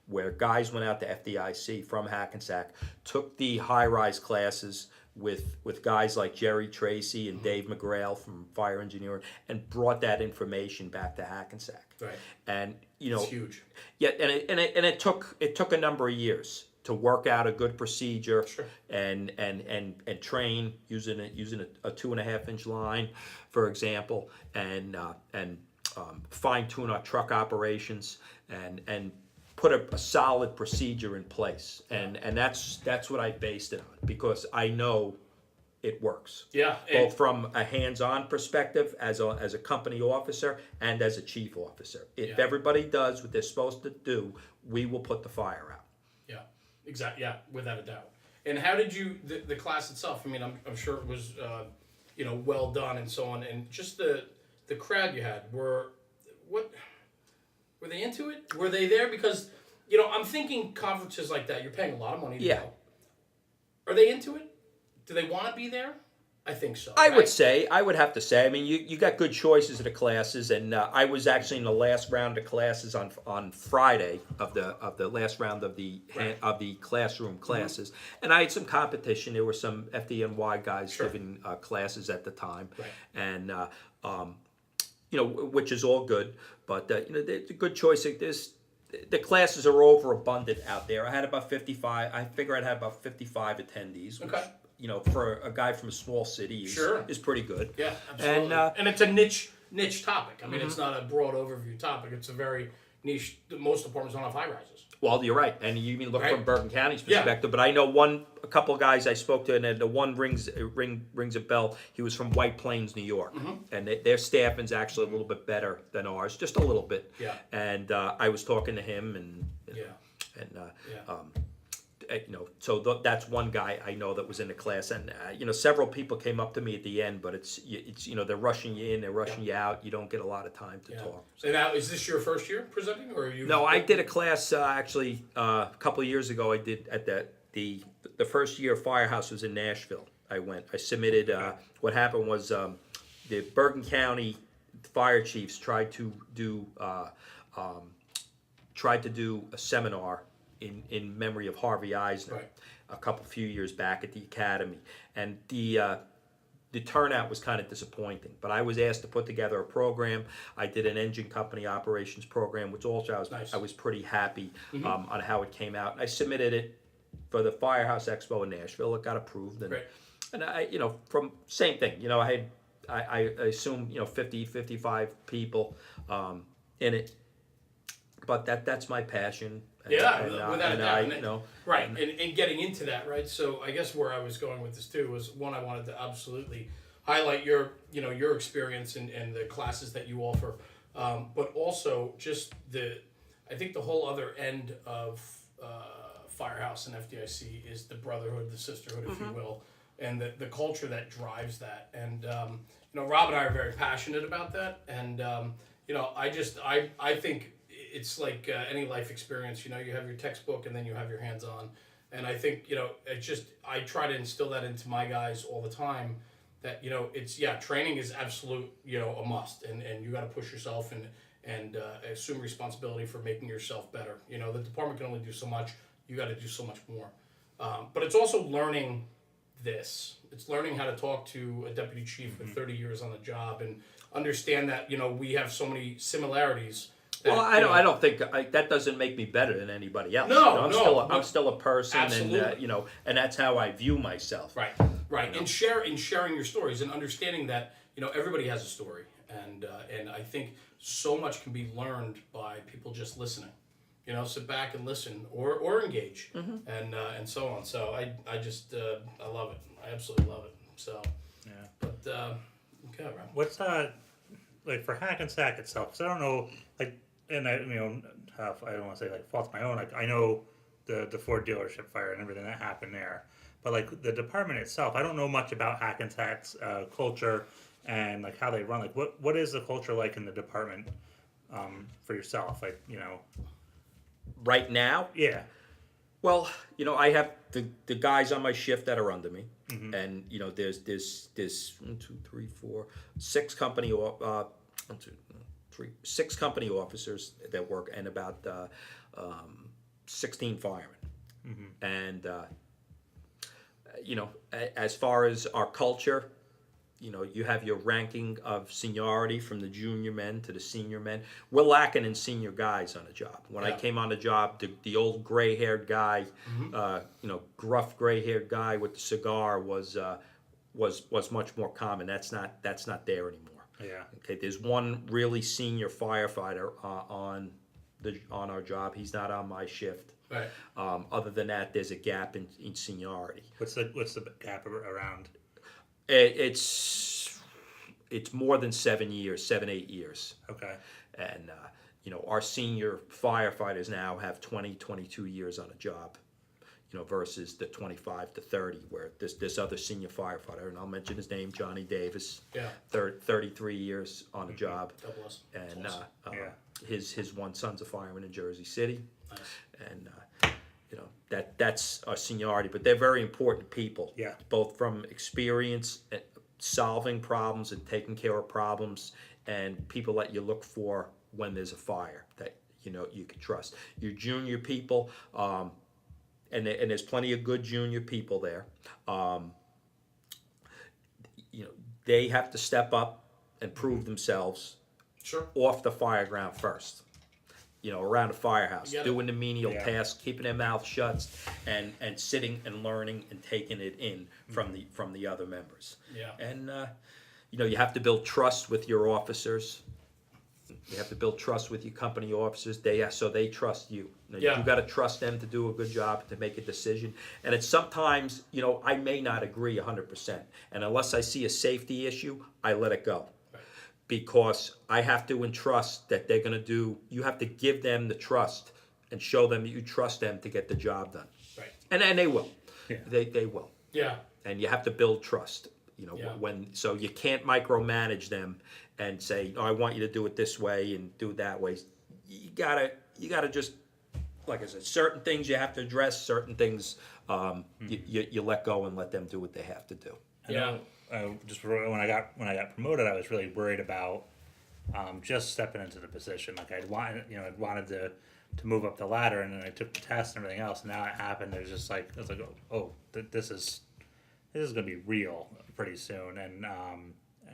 where guys went out to FDIC from Hackensack, took the high-rise classes with guys like Jerry Tracy and Dave McGrail from fire engineering, and brought that information back to Hackensack.
Right.
And
It's huge.
yeah, and it took a number of years to work out a good procedure.
Sure.
and train using a 2.5-inch line, for example, and fine tune our truck operations and put a solid procedure in place, and that's what I based it on, because I know it works.
Yeah.
Both from a hands-on perspective as a company officer and as a chief officer. If
Yeah.
everybody does what they're supposed to do, we will put the fire out.
Yeah, exactly. Yeah, without a doubt. And how did you the class itself? I mean, I'm sure it was well done and so on. And just the crowd you had were they into it? Were they there? Because I'm thinking conferences like that, you're paying a lot of money to go. Are they into it? Do they want to be there? I think so.
I
right?
would have to say. I mean, you got good choices of the classes, and I was actually in the last round of classes on Friday of the last round of the classroom classes, and I had some competition. There were some FDNY guys giving classes at the time, and which is all good. But it's a good choice. The classes are overabundant out there. I had about 55. I figure I'd have about 55 attendees. Which, for a guy from a small city is pretty good.
Yeah, absolutely. And it's a niche topic. I mean, it's not a broad overview topic. It's a very niche. Most departments don't have high rises.
Well, you're right, and you even look from Bergen County's perspective. But I know a couple of guys I spoke to, and the one rings a bell. He was from White Plains, New York, and their staffing's actually a little bit better than ours, just a little bit.
Yeah.
And I was talking to him, and And
Yeah.
so that's one guy I know that was in the class, and several people came up to me at the end, but it's they're rushing you in, they're rushing you out. You don't get a lot of time to talk.
So now, is this your first year presenting, or are you?
No, I did a class actually a couple of years ago. I did at the first year Firehouse was in Nashville. I submitted. What happened was the Bergen County fire chiefs tried to do a seminar in memory of Harvey Eisner few years back at the academy, and the turnout was kind of disappointing. But I was asked to put together a program. I did an engine company operations program, which also I was pretty happy on how it came out. And I submitted it for the Firehouse Expo in Nashville. It got approved, and I from same thing. I assume 50, 55 people in it. But that's my passion.
Without a doubt. Right,
and
getting into that, right? So I guess where I was going with this too was, one, I wanted to absolutely highlight your experience and the classes that you offer, but also just I think the whole other end of Firehouse and FDIC is the brotherhood, the sisterhood, if you will, and the culture that drives that. And Rob and I are very passionate about that, and I think it's like any life experience. You have your textbook and then you have your hands-on, and I think I try to instill that into my guys all the time, that it's training is absolute a must, and you got to push yourself and assume responsibility for making yourself better. The department can only do so much. You got to do so much more, but it's also learning this. It's learning how to talk to a deputy chief with 30 years on the job and understand that we have so many similarities.
Well, I don't think that doesn't make me better than anybody else. I'm still a person,
absolutely.
and that's how I view myself.
Right. And sharing your stories and understanding that everybody has a story, and I think so much can be learned by people just listening. Sit back and listen, or engage, and so on. So I just I love it. I absolutely love it. So
yeah.
But okay, Rob.
What's like for Hackensack itself? Because I don't know, like. And I don't want to say like fault's my own. Like I know the Ford dealership fire and everything that happened there, but like the department itself, I don't know much about Hackensack's culture and like how they run. Like what is the culture like in the department for yourself? Like
right now.
Yeah.
Well, I have the guys on my shift that are under me, and there's 6 company officers that work, and about 16 firemen. And as far as our culture, you have your ranking of seniority from the junior men to the senior men. We're lacking in senior guys on the job. When I came on the job, the old gray-haired guy, gruff gray-haired guy with the cigar was much more common. That's not there anymore.
Yeah.
Okay. There's one really senior firefighter on our job. He's not on my shift.
Right.
Other than that, there's a gap in seniority.
What's the gap around?
It's more than 7 years, 8 years.
Okay.
And our senior firefighters now have 20, 22 years on a job. Versus the 25 to 30, where this other senior firefighter, and I'll mention his name, Johnny Davis, 33 years on the job, and his one son's a fireman in Jersey City, and that's our seniority. But they're very important people, both from experience, solving problems and taking care of problems, and people that you look for when there's a fire that you can trust. Your junior people. And there's plenty of good junior people there. They have to step up and prove themselves off the fire ground first. Around a firehouse, doing the menial tasks, keeping their mouth shut, and sitting and learning and taking it in from the other members.
Yeah.
And you have to build trust with your officers. You have to build trust with your company officers. So they trust you. You got to trust them to do a good job, to make a decision. And it's sometimes, I may not agree 100%. And unless I see a safety issue, I let it go.
Right.
Because I have to entrust that they're going to do, you have to give them the trust and show them that you trust them to get the job done.
Right.
And they will.
Yeah.
They will.
Yeah.
And you have to build trust.
Yeah.
So you can't micromanage them and say, "Oh, I want you to do it this way and do it that way." You gotta just, like I said, certain things you have to address, certain things you let go and let them do what they have to do.
Yeah.
Just when I got promoted, I was really worried about just stepping into the position. Like I'd wanted to move up the ladder, and then I took the test and everything else. And now it happened. There's just like I was like, this is gonna be real pretty soon. And I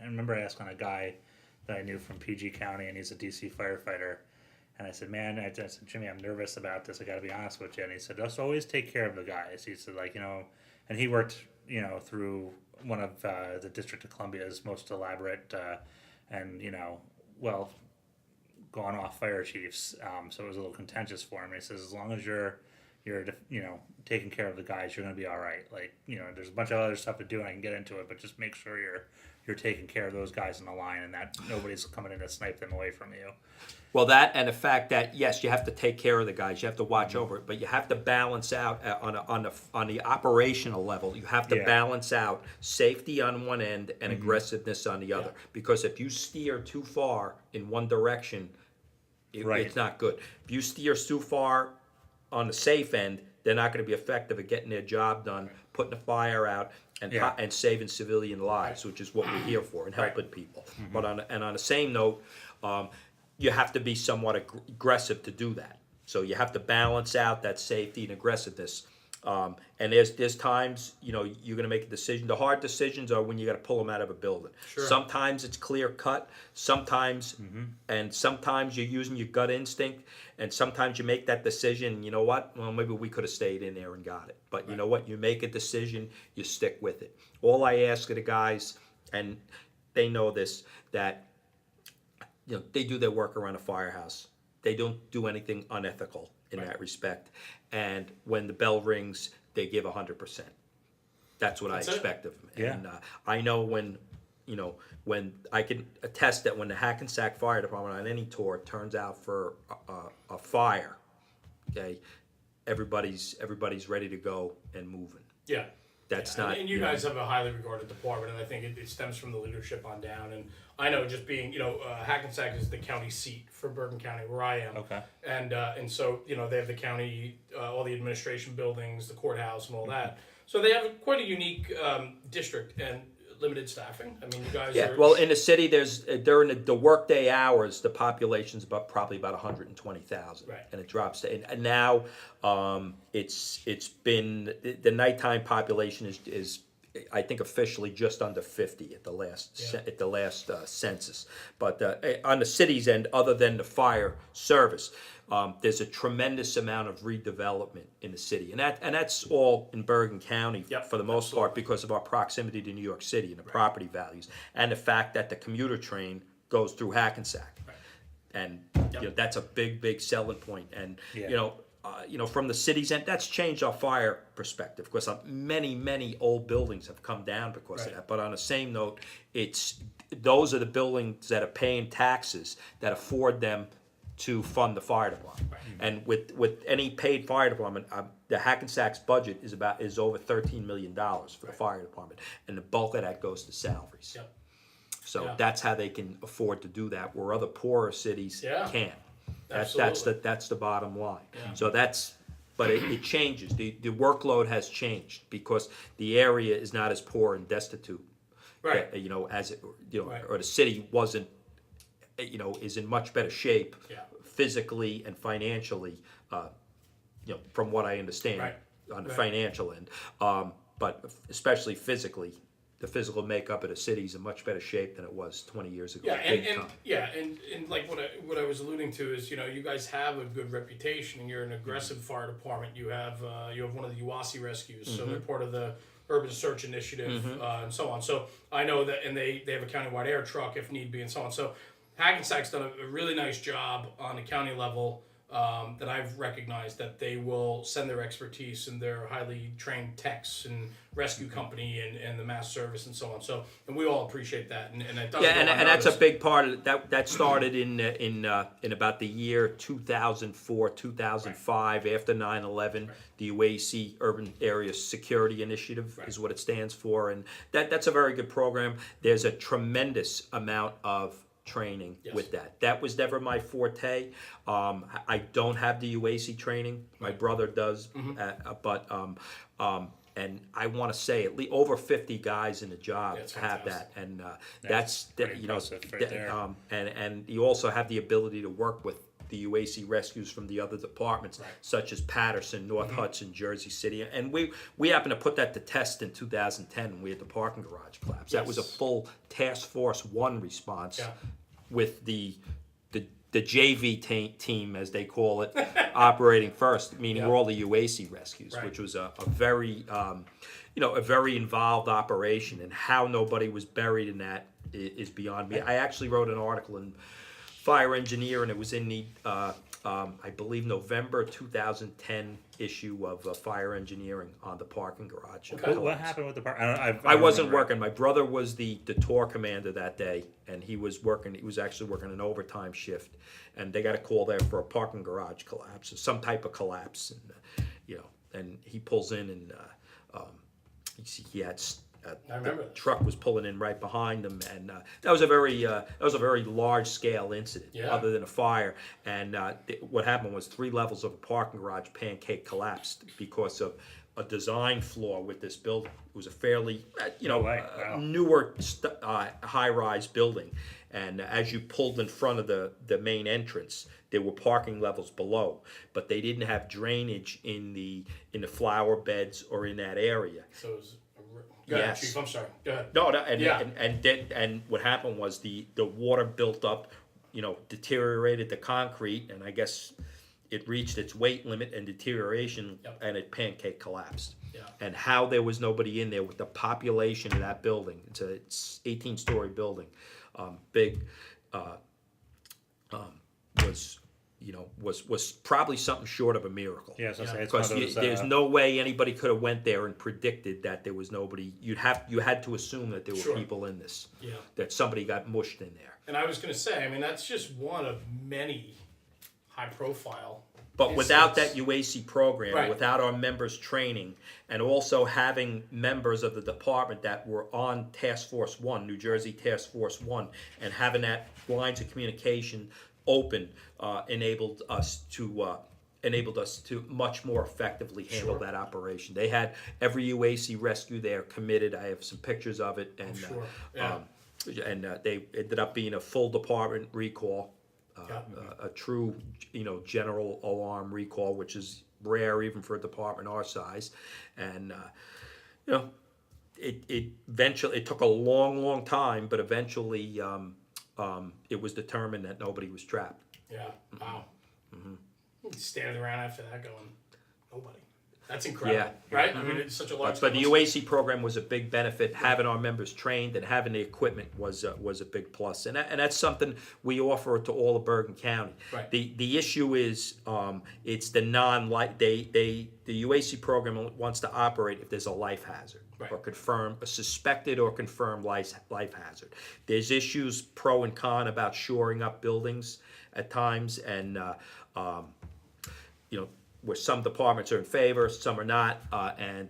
remember asking a guy that I knew from PG County, and he's a DC firefighter. And I said, man, I said, Jimmy, I'm nervous about this. I got to be honest with you. And he said, just always take care of the guys. He said, like, and he worked, through one of the District of Columbia's most elaborate and, gone off fire chiefs. So it was a little contentious for him. And he says, as long as you're taking care of the guys, you're going to be all right. Like, there's a bunch of other stuff to do, and I can get into it, but just make sure you're taking care of those guys in the line, and that nobody's coming in to snipe them away from you.
Well, that and the fact that yes, you have to take care of the guys, you have to watch over it, but you have to balance out on the operational level. You have to balance out safety on one end and aggressiveness on the other. Because if you steer too far in one direction, it's not good. If you steer too far on the safe end, they're not going to be effective at getting their job done, putting the fire out, and saving civilian lives, which is what we're here for, and helping people. But on the same note, you have to be somewhat aggressive to do that. So you have to balance out that safety and aggressiveness. And there's times, you're going to make a decision. The hard decisions are when you got to pull them out of a building.
Sure.
Sometimes it's clear cut. Sometimes, and sometimes you're using your gut instinct. And sometimes you make that decision. You know what? Well, maybe we could have stayed in there and got it. But you know what? You make a decision. You stick with it. All I ask of the guys, and they know this, that they do their work around a firehouse. They don't do anything unethical in that respect. And when the bell rings, they give 100%. That's what I expect of them.
Yeah.
And I know when I can attest that when the Hackensack Fire Department on any tour turns out for a fire, okay, everybody's ready to go and moving.
Yeah.
That's
yeah.
not.
And you guys have a highly regarded department, and I think it stems from the leadership on down. And I know just being, Hackensack is the county seat for Bergen County, where I am.
Okay.
And so, they have the county, all the administration buildings, the courthouse, and all that. So they have quite a unique district and limited staffing. I mean, you guys are...
Well, in the city, during the workday hours, the population's probably about 120,000.
Right.
And it drops to... And now it's been... The nighttime population is I think officially just under 50 at the last census. But on the city's end, other than the fire service, there's a tremendous amount of redevelopment in the city, and that's all in Bergen County for the most part because of our proximity to New York City and the property values, and the fact that the commuter train goes through Hackensack, and that's a big selling point. And from the city's end, that's changed our fire perspective because many old buildings have come down because of that. But on the same note, those are the buildings that are paying taxes that afford them to fund the fire department. Right. And with any paid fire department, the Hackensack's budget is over $13 million for the fire department, and the bulk of that goes to salaries. Yep. So that's how they can afford to do that, where other poorer cities can't. That's the bottom line. Yeah. So but it changes. The workload has changed because the area is not as poor and destitute,
right?
Or the city wasn't, is in much better shape, physically and financially, from what I understand on the financial end, but especially physically. The physical makeup of the city is in much better shape than it was 20 years ago.
And like what I was alluding to is, you guys have a good reputation, and you're an aggressive fire department. You have one of the UASI rescues, so they're part of the Urban Search Initiative, and so on. So I know that, and they have a countywide air truck if need be, and so on. So Hackensack's done a really nice job on the county level that I've recognized that they will send their expertise and their highly trained techs and rescue company and the mass service and so on. So, and we all appreciate that. And it does.
Yeah, and that's a big part of it. That started in about the year 2004, 2005, after 9/11. The UAC Urban Area Security Initiative is what it stands for, and that's a very good program. There's a tremendous amount of training with that. That was never my forte. I don't have the UAC training. My brother does, but and I want to say at least over 50 guys in the job have that, and that's you know, and you also have the ability to work with the UAC rescues from the other departments, such as Patterson, North Hudson, Jersey City, and we happened to put that to test in 2010 when we had the parking garage collapse. That was a full Task Force 1 response with the JV team, as they call it, operating first, meaning we're all the UAC rescues, which was a very, a very involved operation, and how nobody was buried in that is beyond me. I actually wrote an article in Fire Engineer, and it was in the, I believe, November 2010 issue of Fire Engineering on the parking garage.
What happened with the park?
I wasn't working. My brother was the tour commander that day, and he was working. He was actually working an overtime shift, and they got a call there for a parking garage collapse, or some type of collapse, and and he pulls in, and he had. The truck was pulling in right behind them, and that was a very large scale incident, other than a fire. And what happened was 3 levels of a parking garage pancake collapsed because of a design flaw with this building. It was a fairly newer high rise building, and as you pulled in front of the main entrance, there were parking levels below, but they didn't have drainage in the flower beds or in that area.
So it was. Go ahead, Chief. I'm sorry. Go ahead.
No, and what happened was the water built up, deteriorated the concrete, and I guess it reached its weight limit and deterioration, and it pancake collapsed. Yeah. And how there was nobody in there with the population of that building. It's 18-story building, big, was probably something short of a miracle.
Yes,
because there's no way anybody could have went there and predicted that there was nobody. You had to assume that there were people in this. Yeah. That somebody got mushed in there.
And I was going to say, I mean, that's just one of many high-profile.
But without that UAC program, without our members training, and also having members of the department that were on Task Force 1, New Jersey Task Force 1, and having that lines of communication open, enabled us to much more effectively handle that operation. They had every UAC rescue there committed. I have some pictures of it, and they ended up being a full department recall, a true general alarm recall, which is rare even for a department our size, and it eventually, it took a long time, but eventually. It was determined that nobody was trapped.
Yeah. Wow. Standing around after that going, nobody. That's incredible, right? I mean, it's such a large.
But the UAC program was a big benefit. Having our members trained and having the equipment was a big plus, and that's something we offer to all of Bergen County.
Right.
The issue is it's the the UAC program wants to operate if there's a life hazard. Or a suspected or confirmed life hazard. There's issues pro and con about shoring up buildings at times, and where some departments are in favor, some are not, and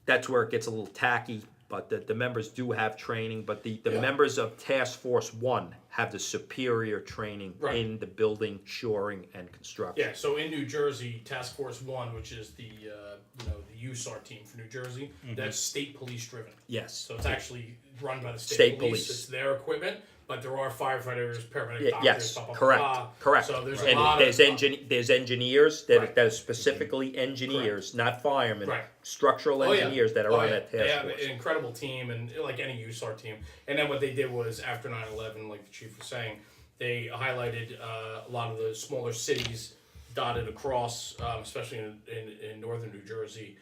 that's where it gets a little tacky. But the members do have training, but the members of Task Force 1 have the superior training in the building, shoring, and construction.
Yeah, so in New Jersey, Task Force 1, which is the USAR team for New Jersey, that's state police driven.
Yes.
So it's actually run by the state police. It's their equipment, but there are firefighters, paramedics, doctors, blah, blah, blah.
Correct.
So there's
there's engineers that are specifically engineers, not firemen. Structural engineers that are on that task
force. They have
force.
an incredible team, and like any USAR team. And then what they did was, after 9/11, like the chief was saying, they highlighted a lot of the smaller cities dotted across, especially in northern New Jersey,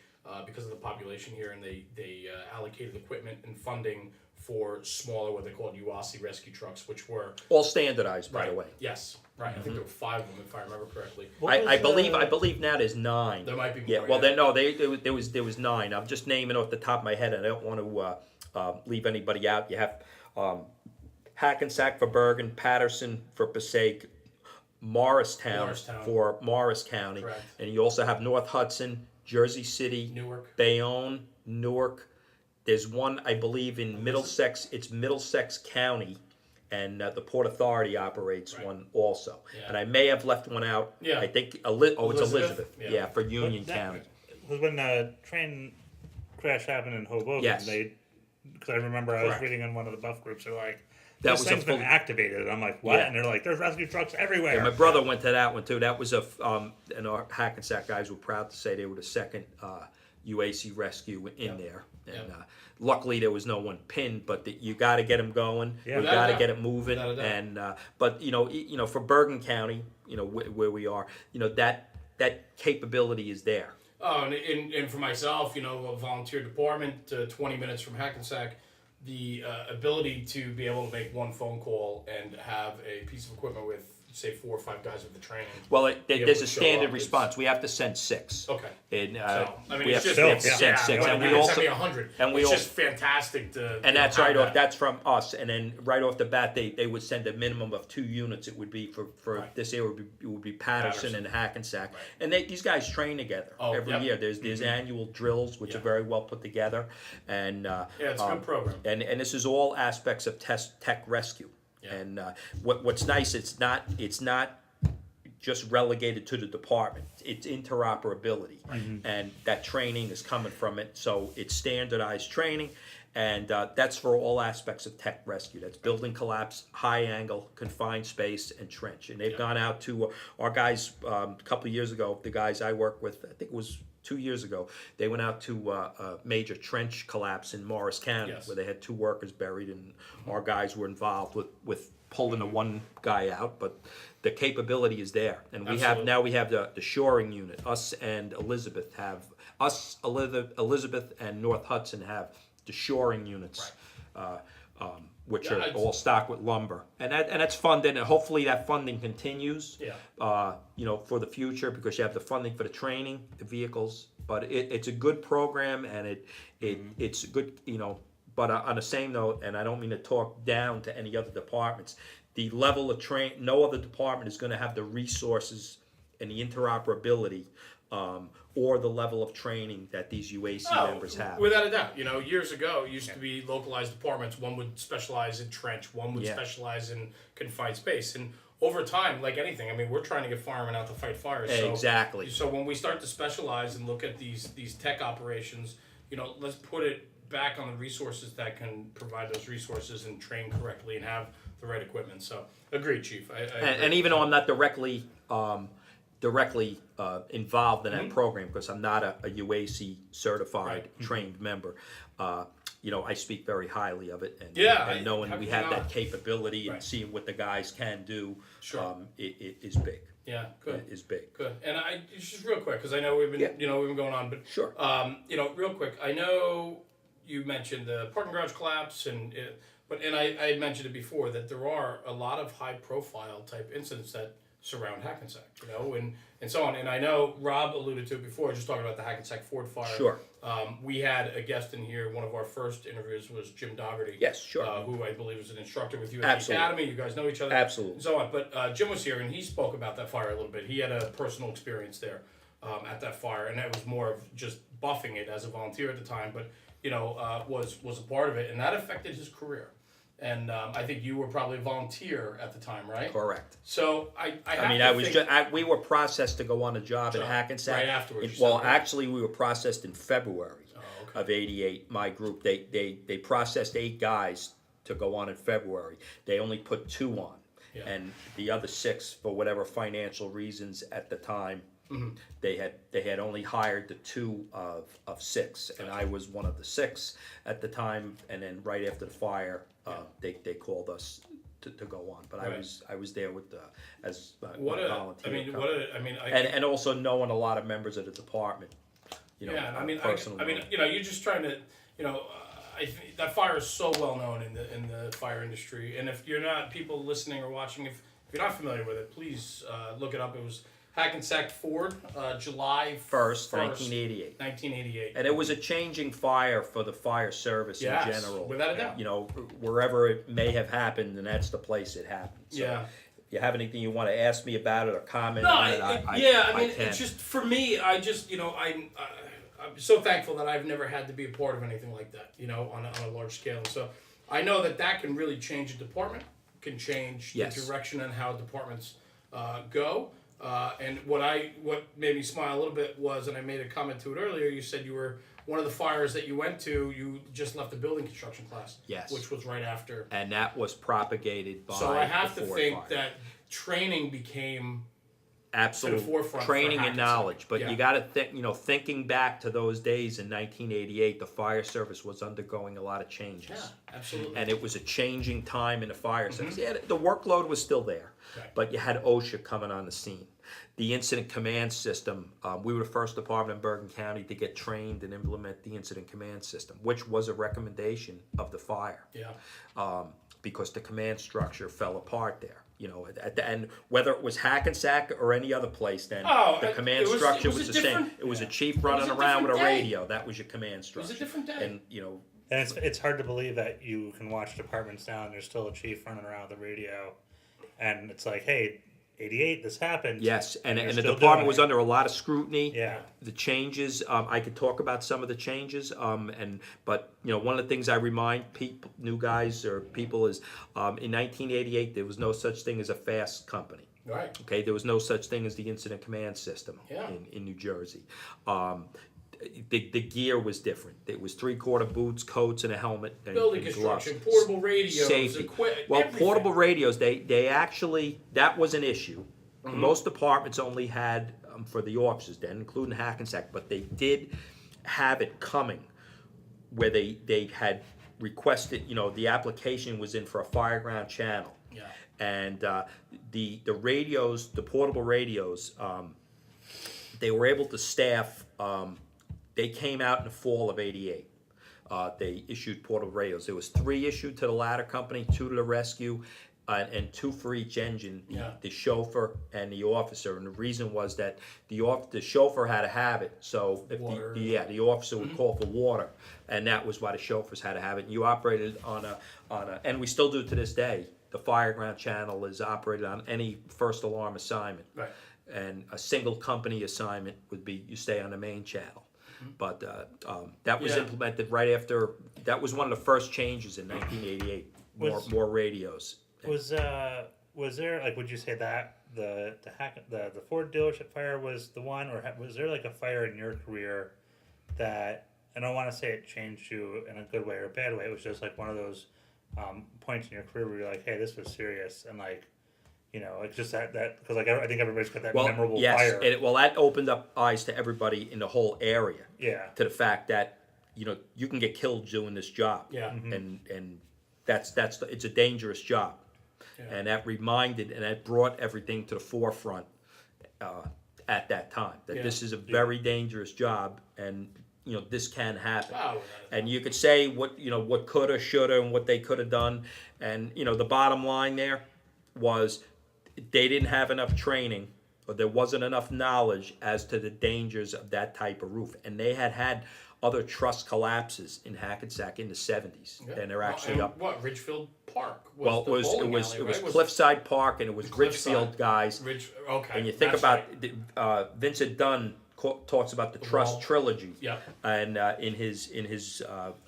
because of the population here, and they allocated equipment and funding for smaller, what they called UASI rescue trucks, which were
All standardized, by the way.
Yes, right. I think there were 5 of them, if I remember correctly.
I believe now there's 9.
There might be more.
Yeah, well, there was 9. I'm just naming off the top of my head, and I don't want to leave anybody out. You have Hackensack for Bergen, Patterson for Passaic, Morristown for Morris County,
Correct.
And you also have North Hudson, Jersey City,
Newark.
Bayonne, Newark. There's one, I believe, in Middlesex. It's Middlesex County, and the Port Authority operates one also.
Yeah.
And I may have left one out.
Yeah.
I think it's Elizabeth.
Yeah.
Yeah, for Union County.
Was when the train crash happened in Hoboken.
Yes.
Because I remember I was
Correct.
reading in one of the buff groups. They're like,
That
this
was a
thing's been
full-
activated. And I'm like, what?
Yeah.
And they're like, there's rescue trucks everywhere.
Yeah, my brother went to that one too. That was and our Hackensack guys were proud to say they were the second UAC rescue in there. And luckily there was no one pinned, but you got to get them going.
Yeah.
You
Without
got
a
to
doubt.
get it moving.
Without a doubt.
And but you know for Bergen County, where we are, that capability is there.
Oh, and for myself, a volunteer department, 20 minutes from Hackensack, the ability to be able to make one phone call and have a piece of equipment with, say, 4 or 5 guys with the training.
Well,
able
there's
to
a
show
standard
up,
response. We have to send 6.
Okay.
And
So, I mean,
we
it's
have
just
to send 6, and we also
100.
and we
it's
also-
just fantastic to.
and that's
have
right off.
that.
That's from us, and then right off the bat, they would send a minimum of 2 units. It would be for
Right.
this year. It would be Patterson and Hackensack,
Right.
and these guys train together every
yep.
year. There's annual drills which are very well put together, and
it's a good program.
And this is all aspects of tech rescue.
Yeah.
And what's nice, it's not just relegated to the department. It's interoperability, and that training is coming from it. So it's standardized training, and that's for all aspects of tech rescue. That's building collapse, high angle, confined space, and trench. And they've gone out to our guys a couple of years ago. The guys I work with, I think it was 2 years ago, they went out to a major trench collapse in Morris County,
Yes.
where they had 2 workers buried, and our guys were involved with pulling the one guy out, but the capability is there, and we have the shoring unit. Us and Elizabeth and North Hudson have the shoring units, which are all stocked with lumber, and that's funded, and hopefully that funding continues.
Yeah.
For the future, because you have the funding for the training, the vehicles, but it's a good program, and it's good. But on the same note, and I don't mean to talk down to any other departments, the level of no other department is going to have the resources and the interoperability or the level of training that these UAC members have.
Without a doubt. Years ago, it used to be localized departments. One would specialize in trench, one would specialize in confined space. And over time, like anything, I mean, we're trying to get firemen out to fight fires. So,
Exactly.
So when we start to specialize and look at these tech operations, let's put it back on the resources that can provide those resources and train correctly and have the right equipment. So, agreed, Chief. I
And even though I'm not directly involved in that program, because I'm not a UAC certified trained member, I speak very highly of it, and knowing we have that capability and seeing what the guys can do, it is big.
Yeah, good.
It is big.
Good. And just real quick, because I know we've been we've been going on, but
Sure.
real quick, I know you mentioned the parking garage collapse, and I had mentioned it before that there are a lot of high profile type incidents that surround Hackensack, and so on. And I know Rob alluded to it before, just talking about the Hackensack Ford fire.
Sure.
We had a guest in here. One of our first interviews was Jim Dougherty.
Yes, sure.
Who I believe was an instructor with you at
Absolutely.
the academy. You guys know each other.
Absolutely.
And so on. But Jim was here, and he spoke about that fire a little bit. He had a personal experience there at that fire, and that was more of just buffing it as a volunteer at the time, but was a part of it, and that affected his career. And I think you were probably a volunteer at the time, right?
Correct.
So
we were processed to go on a job in Hackensack.
Right afterwards.
Actually, we were processed in February of '88. My group, they processed 8 guys to go on in February. They only put 2 on, and the other 6, for whatever financial reasons at the time, they had only hired the 2 of 6, and I was one of the 6 at the time. And then right after the fire, they called us to go on. But I was there with as volunteer.
and
And also knowing a lot of members of the department,
Yeah, I mean,
personal.
I mean, you're just trying to, I think that fire is so well known in the fire industry, and if you're not, people listening or watching, if you're not familiar with it, please look it up. It was Hackensack Ford, July
1st, 1988.
1988.
And it was a changing fire for the fire service in general.
Without a doubt.
Wherever it may have happened, and that's the place it happened. So
Yeah.
if you have anything you want to ask me about it or comment
No,
on it,
I mean,
can.
it's just for me. I just, I'm so thankful that I've never had to be a part of anything like that, on a large scale. And so I know that can really change a department, can change the direction and how departments go. And what made me smile a little bit was, and I made a comment to it earlier, you said you were one of the fires that you went to, you just left the building construction class.
Yes.
Which was right after.
And that was propagated by
So I have
the
to
Ford
think
fire.
that training became
Absolute
to the forefront
training
for
and
Hackensack.
knowledge, but you got to think. Thinking back to those days in 1988, the fire service was undergoing a lot of changes.
Yeah, absolutely.
And it was a changing time in the fire service. Yeah, the workload was still there,
Right.
but you had OSHA coming on the scene. The incident command system. We were the first department in Bergen County to get trained and implement the incident command system, which was a recommendation of the fire.
Yeah.
Because the command structure fell apart there. At the end, whether it was Hackensack or any other place, then the command structure was the same. It was a chief running around with a radio. That was your command structure.
It was a different day.
And
And it's hard to believe that you can watch departments now and there's still a chief running around with a radio, and it's like, hey, 88, this happened.
yes, and
you're
the
still
department
doing
was
it.
under a lot of scrutiny.
Yeah.
The changes, I could talk about some of the changes, but one of the things I remind people, new guys or people, is in 1988 there was no such thing as a fast company.
Right.
Okay, there was no such thing as the incident command system
Yeah.
in New Jersey. The gear was different. It was 3/4 boots, coats, and a helmet. And,
Building
and
construction,
gloves.
portable radios,
Safety. Well,
everything.
portable radios, they actually, that was an issue. Most departments only had for the officers then, including Hackensack, but they did have it coming where they had requested, the application was in for a fireground channel.
Yeah.
And the radios, the portable radios, they were able to staff. They came out in the fall of '88. They issued portable radios. There was 3 issued to the ladder company, 2 to the rescue, and 2 for each engine, the chauffeur and the officer. And the reason was that the chauffeur had to have it. So if
Water.
the officer would call for water, and that was why the chauffeurs had to have it. And you operated on a, and we still do to this day. The fireground channel is operated on any first alarm assignment.
Right.
And a single company assignment would be you stay on the main channel. But that was implemented right after. That was one of the first changes in 1988. More radios.
Was there, like, would you say that the Ford dealership fire was the one, or was there like a fire in your career that, and I don't want to say it changed you in a good way or a bad way, it was just like one of those points in your career where you're like, hey, this was serious, and like, it's just that because like I think everybody's got that memorable fire.
Yes, that opened up eyes to everybody in the whole area.
Yeah.
To the fact that you can get killed doing this job.
Yeah.
And it's a dangerous job.
Yeah.
And that reminded and that brought everything to the forefront at that time. That this is a very dangerous job, and this can happen.
Wow.
And you could say what coulda, shoulda, and what they could have done, and the bottom line there was they didn't have enough training, or there wasn't enough knowledge as to the dangers of that type of roof, and they had other truss collapses in Hackensack in the 70s, and they're actually up.
What, Ridgefield Park?
Well, it was Cliffside Park, and it was Ridgefield guys.
Okay.
And you think about Vincent Dunn talks about the truss trilogy, and in his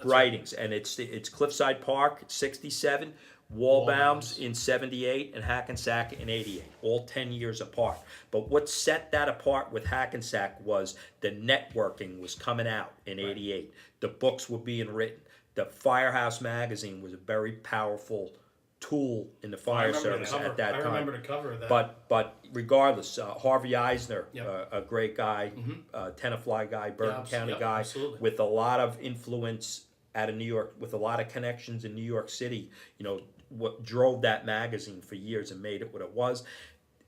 writings, and it's Cliffside Park '67, Wallbaum's in '78, and Hackensack in '88, all 10 years apart. But what set that apart with Hackensack was the networking was coming out in '88. The books were being written. The Firehouse magazine was a very powerful tool in the fire service at that time.
I remember the cover of that.
But regardless, Harvey Eisner, a great guy, Tenafly guy, Bergen County guy,
absolutely.
with a lot of influence out of New York, with a lot of connections in New York City, what drove that magazine for years and made it what it was.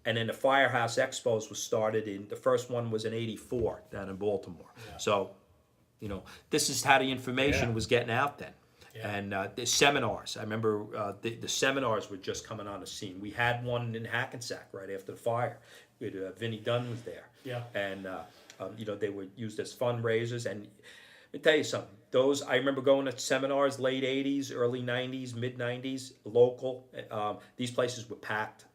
and then the Firehouse Expos was started the first one was in '84 down in Baltimore.
Yeah.
So, this is how the information
Yeah.
was getting out then.
Yeah.
And the seminars, I remember the seminars were just coming on the scene. We had one in Hackensack right after the fire. Vinnie Dunn was there.
Yeah.
And, they were used as fundraisers. And let me tell you something. I remember going to seminars, late 80s, early 90s, mid 90s, local. These places were packed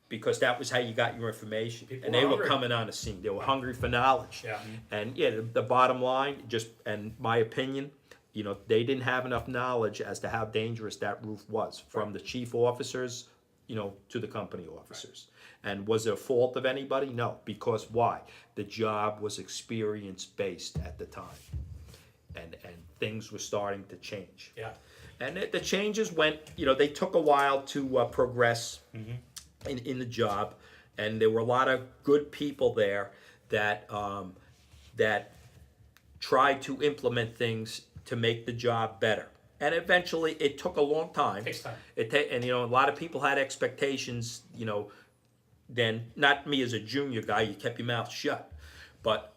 because that was how you got your information.
People
and
were
they
hungry.
were coming on the scene. They were hungry for knowledge.
Yeah.
And the bottom line, and my opinion, they didn't have enough knowledge as to how dangerous that roof was, from the chief officers, to the company officers. And was it a fault of anybody? No, because why? The job was experience-based at the time. And things were starting to change.
Yeah.
And the changes went, they took a while to progress in the job. And there were a lot of good people there that tried to implement things to make the job better. And eventually, it took a long time.
Takes time.
And a lot of people had expectations, then, not me as a junior guy, you kept your mouth shut. But,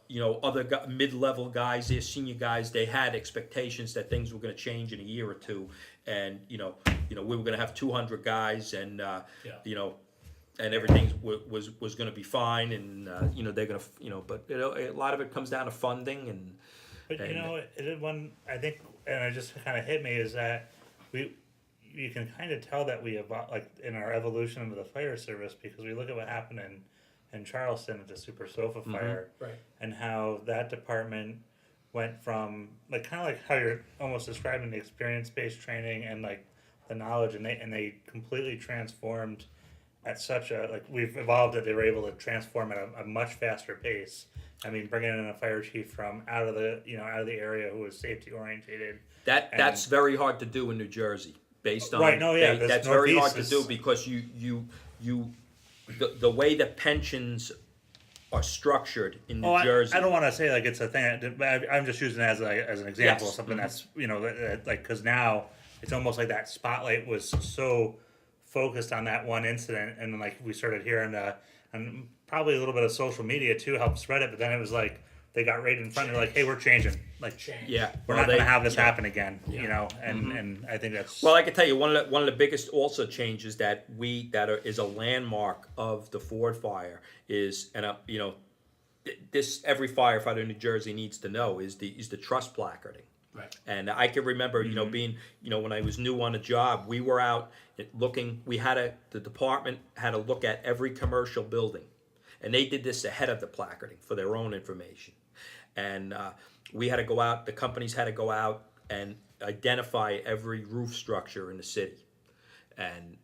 other mid-level guys, their senior guys, they had expectations that things were going to change in a year or two. And, we were going to have 200 guys and, and everything was going to be fine. And, they're going to, but, a lot of it comes down to funding and.
But one I think, and it just kind of hit me, is that you can kind of tell that we evolved, like in our evolution into the fire service, because we look at what happened in Charleston at the Super Sofa fire,
Right.
and how that department went from kind of like how you're almost describing the experience-based training and like the knowledge, and they completely transformed at such a we've evolved that they were able to transform at a much faster pace. I mean, bringing in a fire chief from out of the area who was safety orientated.
That's very hard to do in New Jersey, based on
right. No, yeah,
that's very hard to do because the way the pensions are structured in New Jersey.
I don't want to say it's a thing. I'm just using it as an example of
Yes.
something that's because now it's almost like that spotlight was so focused on that one incident, and then we started hearing and probably a little bit of social media too helped spread it. But then it was they got right in front. They're like, "Hey, we're changing.
Change.
Yeah,
we're not going to have this happen again."
Yeah.
And I think that's
Well, I can tell you one of the biggest also changes that is a landmark of the Ford fire is, and this every firefighter in New Jersey needs to know is the trust placarding.
Right.
And I can remember, being, when I was new on a job, we were out looking. The department had to look at every commercial building, and they did this ahead of the placarding for their own information. And we had to go out. The companies had to go out and identify every roof structure in the city, and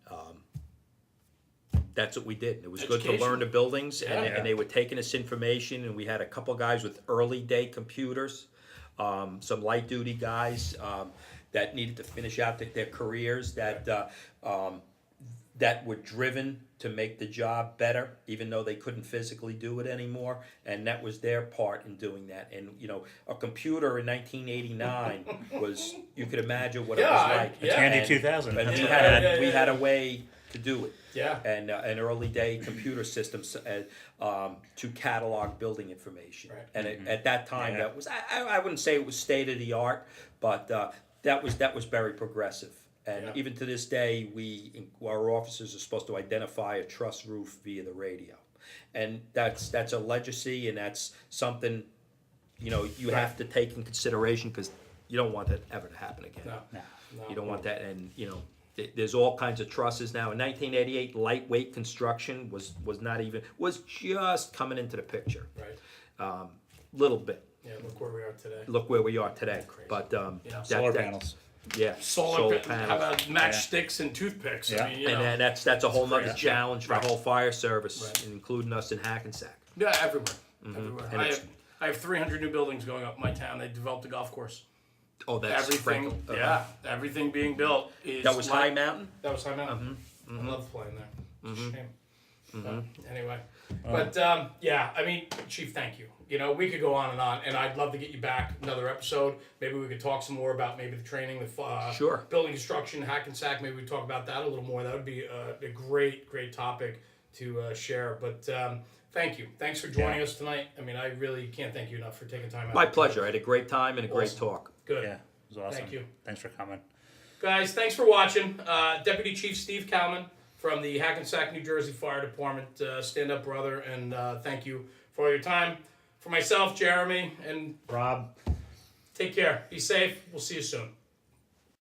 that's what we did. It was good to learn the buildings, and they were taking this information. And we had a couple guys with early day computers. Some light duty guys that needed to finish out their careers that were driven to make the job better, even though they couldn't physically do it anymore, and that was their part in doing that. And a computer in 1989 was, you could imagine what it was like.
a Tandy 2000.
And we had a way to do it.
Yeah.
And an early day computer systems to catalog building information.
Right.
And at that time, that was I wouldn't say it was state of the art, but that was very progressive. And even to this day, our officers are supposed to identify a truss roof via the radio, and that's a legacy, and that's something you have to take in consideration, because you don't want that ever to happen again.
No.
You don't want that, and there's all kinds of trusses now. In 1988, lightweight construction was just coming into the picture.
Right.
Little bit.
Yeah. Look where we are today.
Look where we are today.
Crazy.
But
solar panels.
Yeah.
Solar
panels.
How about matchsticks and toothpicks?
Yeah.
I mean,
And that's a whole nother
crazy.
challenge for the
Right.
whole fire service,
Right.
including us in Hackensack.
Yeah, everywhere. Everywhere.
And
I have 300 new buildings going up in my town. They developed a golf course.
Oh, that's
Everything.
sprinkled.
Everything being built is.
That was High Mountain.
That was High Mountain. I love playing there. It's a shame. Anyway, I mean, Chief, thank you. We could go on, and I'd love to get you back another episode. Maybe we could talk some more about maybe the training, the
Sure.
building construction, Hackensack. Maybe we talk about that a little more. That would be a great topic to share. But thank you. Thanks for joining us tonight. I mean, I really can't thank you enough for taking time out.
My pleasure. I had a great time and a great
Awesome.
talk.
Good.
Yeah, it was awesome.
Thank you.
Thanks for coming.
Guys, thanks for watching. Deputy Chief Steve Kalman from the Hackensack, New Jersey Fire Department. Stand up, brother, and thank you for your time. For myself, Jeremy, and
Rob.
take care. Be safe. We'll see you soon.